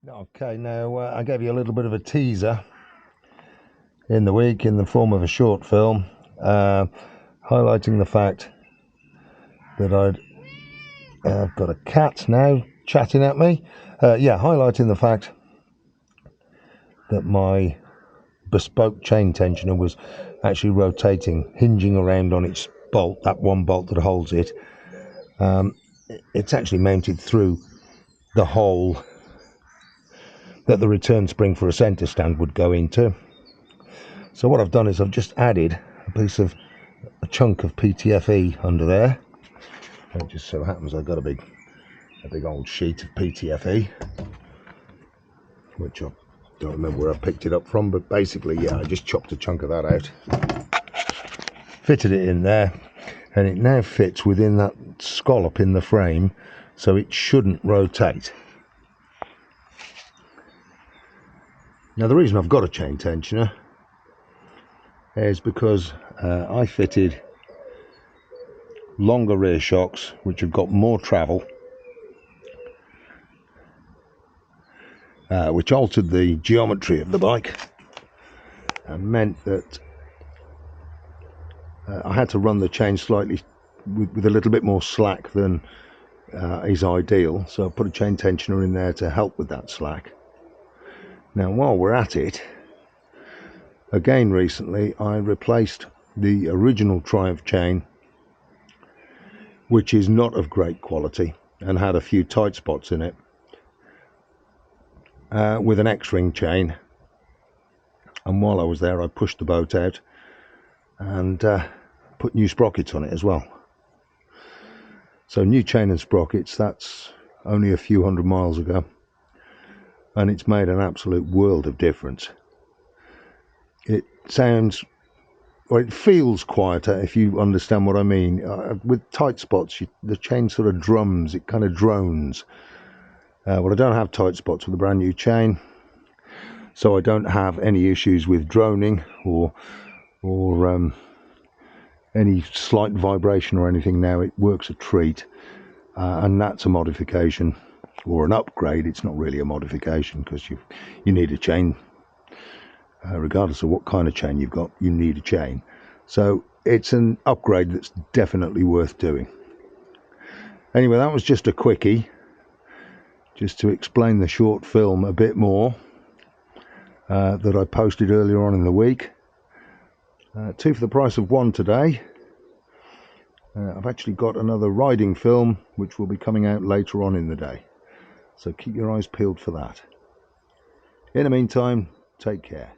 Okay, now I gave you a little bit of a teaser in the week in the form of a short film, highlighting the fact that I've got a cat now chatting at me. Highlighting the fact that my bespoke chain tensioner was actually rotating, hinging around on its bolt, that one bolt that holds it. It's actually mounted through the hole that the return spring for a centre stand would go into. So what I've done is I've just added a chunk of PTFE under there. It just so happens I've got a big old sheet of PTFE, which I don't remember where I picked it up from, but basically, yeah, I just chopped a chunk of that out, fitted it in there, and it now fits within that scallop in the frame, so it shouldn't rotate. Now the reason I've got a chain tensioner is because I fitted longer rear shocks which have got more travel, which altered the geometry of the bike and meant that I had to run the chain slightly with a little bit more slack than is ideal, so I put a chain tensioner in there to help with that slack. Now while we're at it, again recently I replaced the original Triumph chain, which is not of great quality and had a few tight spots in it, with an X-ring chain. And while I was there I pushed the boat out and put new sprockets on it as well. So new chain and sprockets, that's only a few hundred miles ago, and it's made an absolute world of difference. It feels quieter, if you understand what I mean. With tight spots, the chain sort of drums, it kind of drones. Well, I don't have tight spots with a brand new chain, so I don't have any issues with droning or any slight vibration or anything now. It works a treat, and that's a modification or an upgrade. It's not really a modification because you need a chain. Regardless of what kind of chain you've got, you need a chain. So it's an upgrade that's definitely worth doing. Anyway, that was just a quickie, just to explain the short film a bit more, that I posted earlier on in the week. 2 for the price of 1 today. I've actually got another riding film which will be coming out later on in the day, so keep your eyes peeled for that. In the meantime, take care.